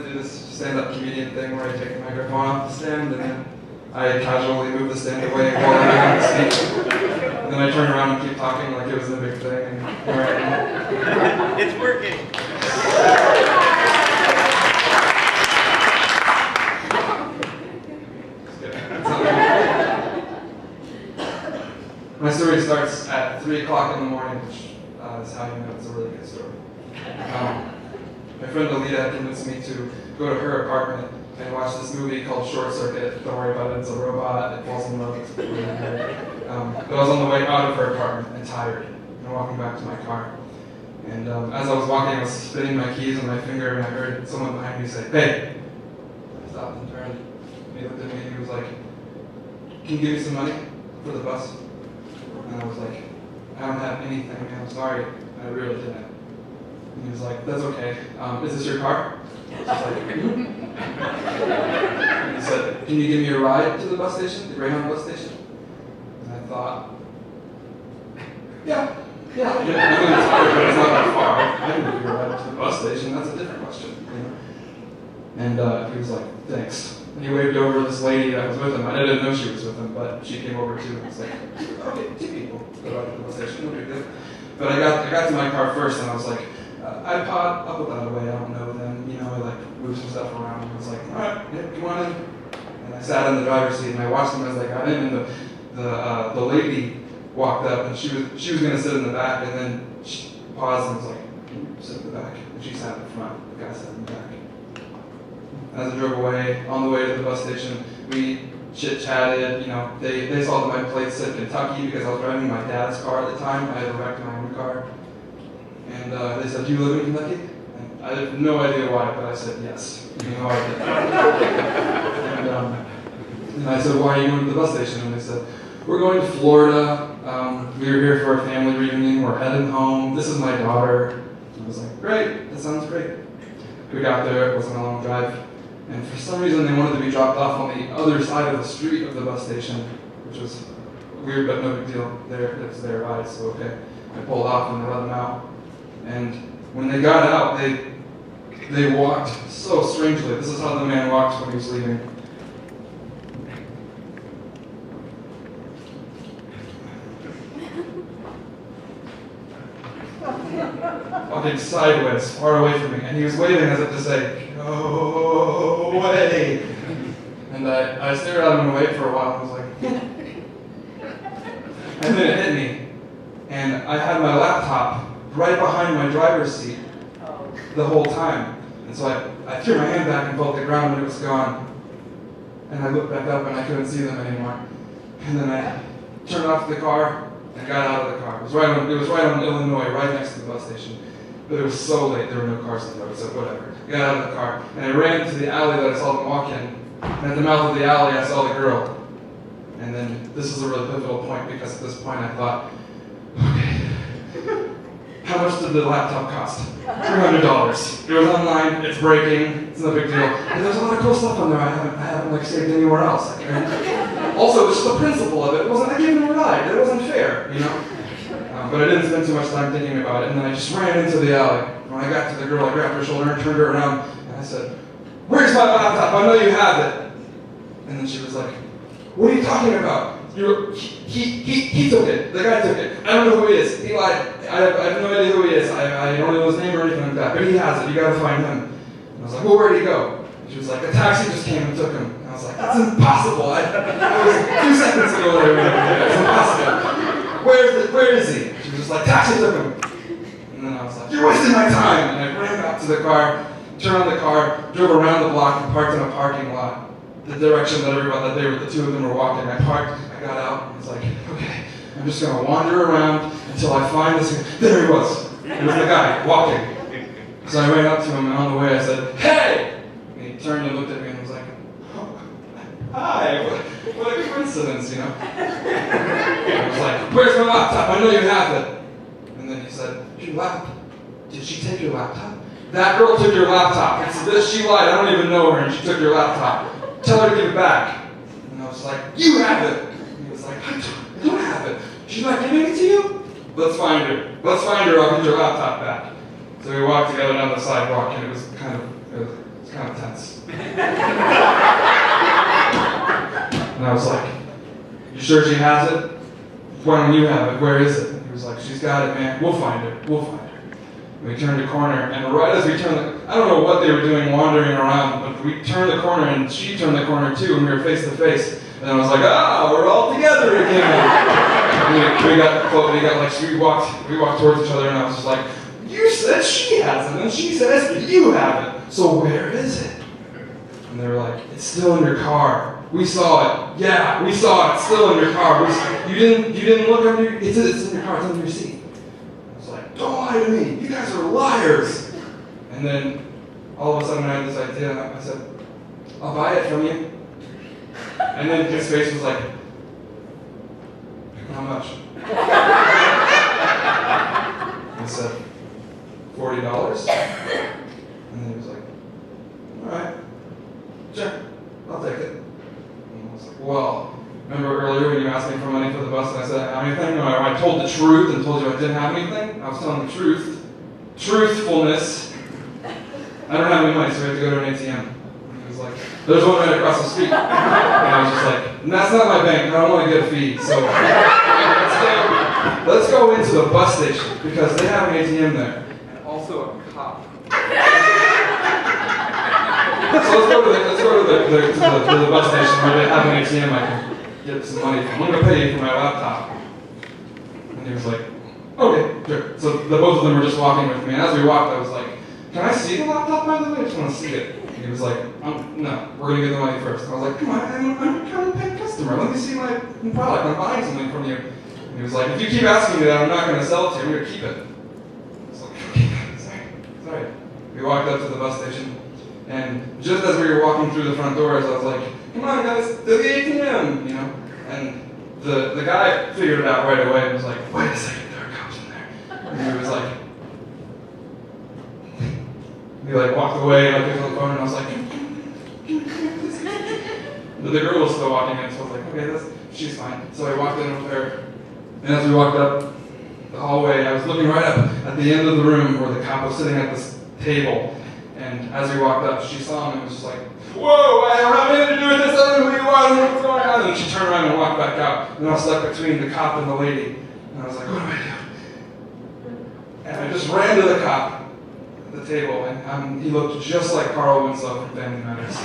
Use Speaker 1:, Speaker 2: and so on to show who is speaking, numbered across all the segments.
Speaker 1: do this stand-up comedian thing where I take the microphone off the stand and then I casually move the stand away while I'm doing the speech. And then I turn around and keep talking like it was a big thing. And here I am.
Speaker 2: It's working.
Speaker 1: My story starts at 3 o'clock in the morning, which is how you know it's a really good story. My friend Alita convinced me to go to her apartment and watch this movie called Short Circuit. Don't worry about it, it's a robot, it falls in love, it's really good. But I was on the way out of her apartment and tired, and walking back to my car. And as I was walking, I was spinning my keys on my finger, and I heard someone behind me say, "Hey!" I stopped and turned, and he looked at me and he was like, "Can you give me some money for the bus?" And I was like, "I don't have anything, I'm sorry." And I really didn't. And he was like, "That's okay. Is this your car?" I was like, And he said, "Can you give me a ride to the bus station, the Greyhound bus station?" And I thought, yeah. I mean, it's hard, but it's not that far. I can give you a ride to the bus station, that's a different question. You know? And he was like, "Thanks." And he waved over this lady that was with him. I didn't know she was with him, but she came over too. And was like, "Okay, 2 people go out to the bus station, no big deal." But I got to my car first, and I was like, "iPod, I'll put that away. I don't know them." You know, I like moved some stuff around. And I was like, "All right, yeah, come on in." And I sat in the driver's seat, and I watched them as they got in, and the lady walked up, and she was going to sit in the back, and then she paused and was like, "Sit in the back." And she sat in the front. The guy sat in the back. As I drove away, on the way to the bus station, we chit-chatted. You know, they saw that my plate said Kentucky because I was driving my dad's car at the time. I had wrecked my own car. And they said, "Do you live in Kentucky?" And I had no idea why, but I said yes. You know, I did. And I said, "Why are you going to the bus station?" And they said, "We're going to Florida. We were here for a family reunion. We're heading home. This is my daughter." And I was like, "Great, that sounds great." We got there, it wasn't a long drive. And for some reason, they wanted to be dropped off on the other side of the street of the bus station, which was weird, but no big deal. It was their ride, so okay. I pulled off and I let them out. And when they got out, they walked so strangely. This is how the man walked when he was leaving. Walking sideways, far away from me, and he was waving as if to say, "Go away." And I stared at him and waited for a while, and I was like, and then it hit me. And I had my laptop right behind my driver's seat the whole time. And so I threw my hand back and felt the ground and it was gone. And I looked back up and I couldn't see them anymore. And then I turned off the car and got out of the car. It was right on Illinois, right next to the bus station. But it was so late, there were no cars on the road, so whatever. I got out of the car and I ran to the alley that I saw them walk in. And at the mouth of the alley I saw the girl. And then this was a really pivotal point because at this point I thought, okay, how much did the laptop cost? $300. It was online, it's breaking, it's no big deal. And there's a lot of cool stuff on there I haven't like saved anywhere else. Also, it's just the principle of it. It wasn't, I gave him a ride, it wasn't fair, you know? But I didn't spend too much time thinking about it, and then I just ran into the alley. When I got to the girl, I grabbed her shoulder and turned her around, and I said, "Where's my laptop? I know you have it." And then she was like, "What are you talking about? He took it. The guy took it. I don't know who he is. He lied. I have no idea who he is. I don't know his name or anything like that. But he has it. You gotta find him." And I was like, "Well, where'd he go?" And she was like, "The taxi just came and took him." And I was like, "That's impossible. I was 2 seconds ago there. It's impossible. Where is he?" She was just like, "Taxi took him." And then I was like, "You're wasting my time." And I ran back to the car, turned on the car, drove around the block and parked in a parking lot. The direction that the two of them were walking. I parked, I got out, and I was like, okay, I'm just gonna wander around until I find this guy. There he was. It was the guy walking. So I ran up to him, and on the way I said, "Hey!" And he turned and looked at me and was like, "Oh, hi, what a coincidence, you know?" I was like, "Where's my laptop? I know you have it." And then he said, "Your laptop? Did she take your laptop?" "That girl took your laptop. She lied. I don't even know her, and she took your laptop. Tell her to give it back." And I was like, "You have it." And he was like, I don't have it. "She's not giving it to you?" "Let's find her. I'll get your laptop back." So we walked together down the sidewalk, and it was kind of kind of tense. And I was like, you sure she has it? Why don't you have it? Where is it? And he was like, she's got it, man. We'll find her. We'll find her. And we turned a corner, and right as we turned I don't know what they were doing wandering around, but we turned the corner, and she turned the corner too, and we were face to face. And I was like, we're all together again. We walked towards each other, and I was just like, you said she has it, and she says you have it. So where is it? And they were like, it's still in your car. We saw it. Yeah, we saw it. It's still in your car. You didn't look under. It's in your car. It's under your seat. I was like, don't lie to me. You guys are liars. And then all of a sudden I had this idea. I said, I'll buy it from you. And then his face was like, how much? I said, $40. And then he was like, all right, sure, I'll take it. And I was like, well, remember earlier when you asked me for money for the bus and I said I didn't have anything? Or I told the truth and told you I didn't have anything? I was telling the truth. Truthfulness. I don't have any money, so we have to go to an ATM. And he was like, there's one right across the street. And I was just like, that's not my bank, I don't want to get a fee. So let's go into the bus station because they have an ATM there. And also a cop. So let's go to the bus station where they have an ATM I can get some money from. I'm going to pay you for my laptop. And he was like, okay, sure. So both of them were just walking with me. And as we walked, I was like, can I see the laptop, by the way? I just want to see it. And he was like, no, we're going to get the money first. And I was like, come on, I'm a kind of paying customer. Let me see my product. I'm buying something from you. And he was like, if you keep asking me that, I'm not going to sell it to you. I'm going to keep it. I was like, okay, sorry. We walked up to the bus station. And just as we were walking through the front doors, I was like, come on guys, to the ATM, you know? And the guy figured it out right away and was like, wait a second, there are cops in there. And he was like, he walked away, he was on the phone, and I was like, but the girl was still walking in, so I was like, okay, she's fine. So I walked in with her, and as we walked up the hallway, I was looking right up at the end of the room where the cop was sitting at this table. And as we walked up, she saw him and was just like, whoa, I don't have anything to do with this, I don't know who you are, I don't know what's going on. And she turned around and walked back out. And I was stuck between the cop and the lady. And I was like, what do I do? And I just ran to the cop at the table, and he looked just like Carl Winslow from Family Matters.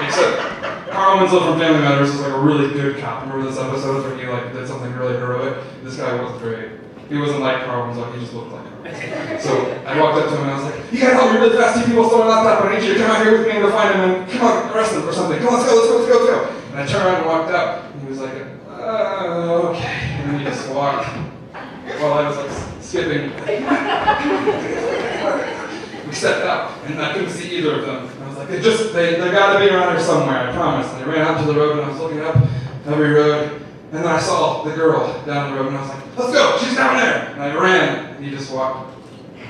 Speaker 1: Except Carl Winslow from Family Matters was like a really good cop. Remember this episode where he did something really heroic? This guy was great. He wasn't like Carl Winslow, he just looked like Carl Winslow. So I walked up to him and I was like, you gotta help me really fast, two people stole my laptop, I need you to come out here with me and go find him and come on, arrest him or something. Come on, let's go. And I turned around and walked out, and he was like, okay. And then he just walked while I was skipping. We stepped out, and I couldn't see either of them. And I was like, they gotta be around here somewhere, I promise. And I ran out to the road and I was looking up every road. And then I saw the girl down the road, and I was like, let's go, she's down there. And I ran, and he just walked.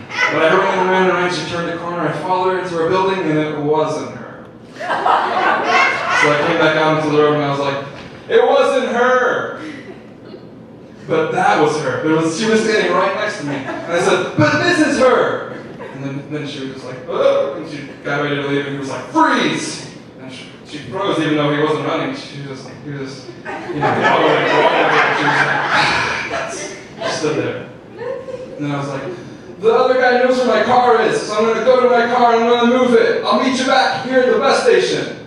Speaker 1: But I ran, she turned the corner, I followed her into her building, and it wasn't her. So I came back out into the road, and I was like, it wasn't her. But that was her. She was standing right next to me. And I said, but this is her. And then she was just like, oh, and she got ready to leave, and he was like, freeze. And she froze even though he wasn't running. She was just, she stood there. And then I was like, the other guy knows where my car is, so I'm going to go to my car and I'm going to move it. I'll meet you back here at the bus station.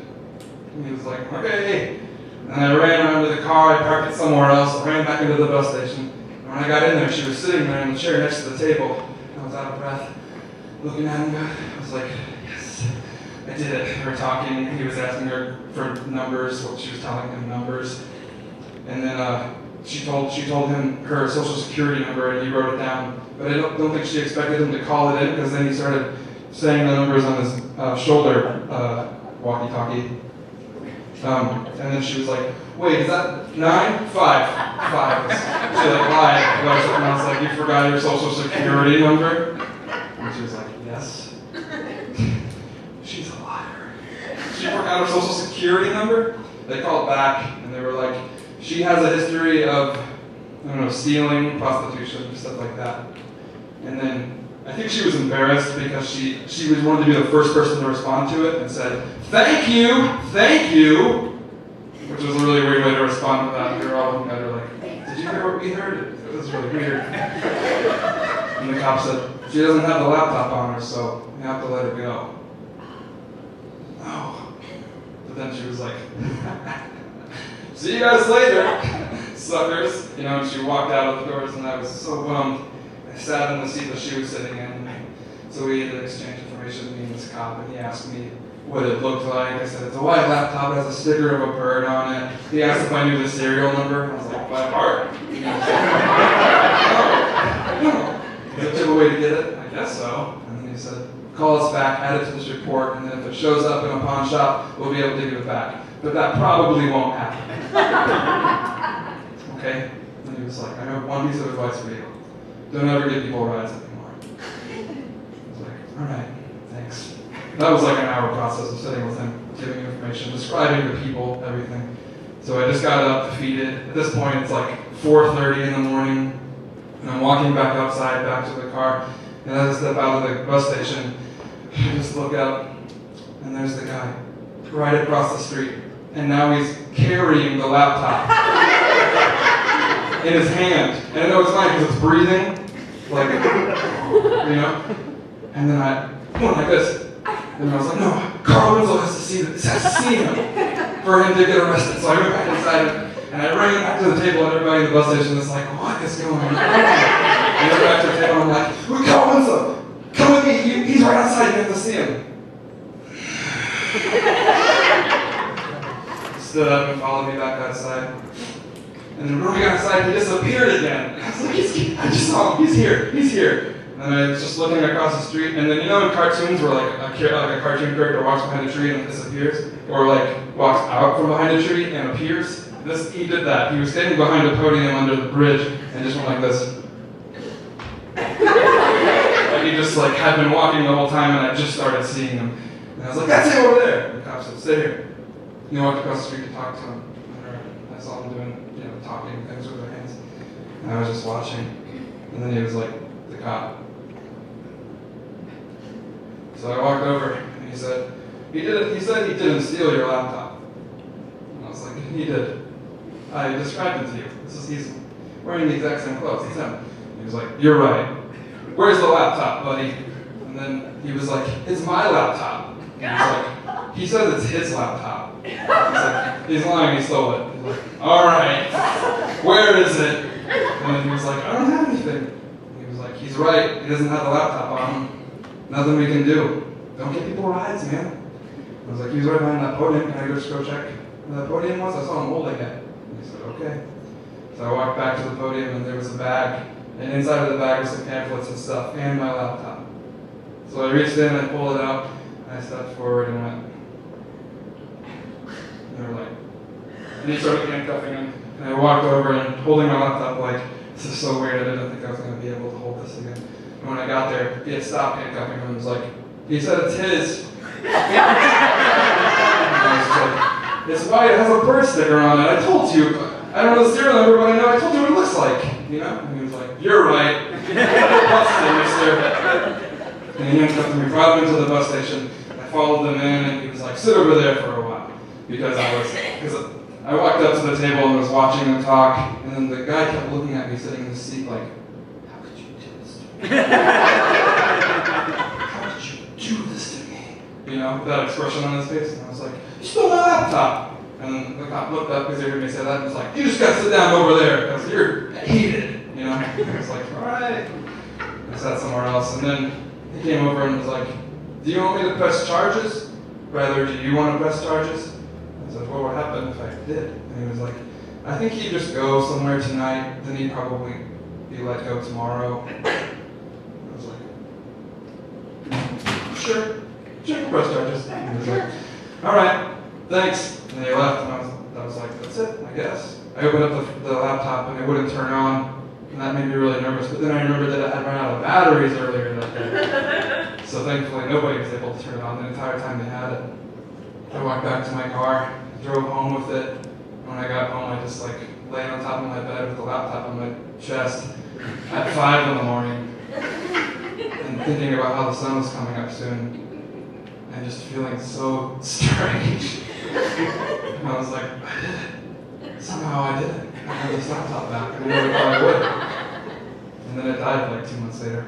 Speaker 1: And he was like, okay. And I ran around to the car, I parked it somewhere else, I ran back into the bus station. And when I got in there, she was sitting there in the chair next to the table. I was out of breath, looking at him. I was like, yes. I did it. We were talking, he was asking her for numbers, what she was telling him numbers. And then she told him her social security number and he wrote it down. But I don't think she expected him to call it in because then he started saying the numbers on his shoulder walkie-talkie. And then she was like, wait, is that 9? 5. She lied. And I was like, you forgot your social security number? And she was like, yes. She's a liar. She forgot her social security number? They called back and they were like, she has a history of, stealing, prostitution, stuff like that. And then I think she was embarrassed because she was wanted to be the first person to respond to it and said, thank you, which was a really weird way to respond to that. We were all looking at her like, did you hear what we heard? It was really weird. And the cop said, she doesn't have the laptop on her, so you have to let her go. Oh. But then she was like, see you guys later, suckers. You know, and she walked out of the doors, and I was so bummed. I sat in the seat that she was sitting in. So we had to exchange information, me and this cop, and he asked me what it looked like. I said, it's a white laptop, it has a sticker of a bird on it. He asked if I knew the serial number. I was like, by heart. No. Is there a way to get it? I guess so. And then he said, call us back, add it to this report, and then if it shows up in a pawn shop, we'll be able to give it back. But that probably won't happen. Okay? And he was like, I have one piece of advice for you. Don't ever give people rides anymore. I was like, all right, thanks. That was like an hour process of sitting with him, giving information, describing the people, everything. So I just got up, defeated. At this point, it's like 4:30 in the morning, and I'm walking back outside, back to the car, and as I step out of the bus station, I just look out, and there's the guy, right across the street, and now he's carrying the laptop in his hand. And I know it's fine because it's breathing, like, you know? And then I went like this. And I was like, no, Carl Winslow has to see him for him to get arrested. So I went back inside and I ran back to the table and everybody in the bus station was like, what is going on? And I went back to the table and I'm like, Carl Winslow, come with me, he's right outside, you have to see him. Stood up and followed me back outside. And then when we got outside, he disappeared again. I was like, I just saw him, he's here. And I was just looking across the street, and then you know in cartoons where like a cartoon character walks behind a tree and disappears, or like walks out from behind a tree and appears? He did that. He was standing behind a podium under the bridge and just went like this. Like he just like had been walking the whole time, and I just started seeing him. And I was like, that's him over there. And the cop said, stay here. And he walked across the street to talk to him. And I saw him doing, talking things with their hands. And I was just watching. And then he was like, the cop. So I walked over and he said, he said he didn't steal your laptop. And I was like, he did. I described him to you. He's wearing the exact same clothes. It's him. He was like, you're right. Where's the laptop, buddy? And then he was like, it's my laptop. And he was like, he said it's his laptop. He's like, he's lying, he stole it. He's like, all right, where is it? And then he was like, I don't have anything. And he was like, he's right, he doesn't have the laptop on him. Nothing we can do. Don't get people rides, man. I was like, he's right behind that podium. Can I just go check where that podium was? I saw him holding it. And he said, okay. So I walked back to the podium and there was a bag. And inside of the bag was some pamphlets and stuff and my laptop. So I reached in and pulled it out. And I stepped forward and went. And they were like, and he started handcuffing him. And I walked over and holding my laptop like, this is so weird. I didn't think I was going to be able to hold this again. And when I got there, he had stopped handcuffing him and was like, he said it's his. And I was like, it's white, it has a bird sticker on it. I told you. I don't know the serial number, but I know I told you what it looks like. You know? And he was like, you're right. Busted, mister. And he handcuffed me, brought him into the bus station. I followed them in, and he was like, sit over there for a while. Because I walked up to the table and was watching them talk, and then the guy kept looking at me sitting in the seat like, how could you do this to me? How could you do this to me? You know, that expression on his face, and I was like, you stole my laptop! And then the cop looked up because he heard me say that and was like, you just gotta sit down over there because you're heated, you know? I was like, alright. I sat somewhere else, and then he came over and was like, do you want me to press charges? Rather, do you want to press charges? I said, what would happen if I did? And he was like, I think he'd just go somewhere tonight, then he'd probably be let go tomorrow. I was like, sure, press charges. And he was like, alright, thanks. And they left, and I was like, that's it, I guess. I opened up the laptop and it wouldn't turn on, and that made me really nervous. But then I remembered that it had run out of batteries earlier that day. So thankfully nobody was able to turn it on the entire time they had it. I walked back to my car, drove home with it. When I got home, I just like lay on top of my bed with the laptop on my chest at 5 in the morning. And thinking about how the sun was coming up soon, and just feeling so strange. And I was like, I did it. Somehow I did it. I got this laptop back, and I never thought I would. And then it died like 2 months later.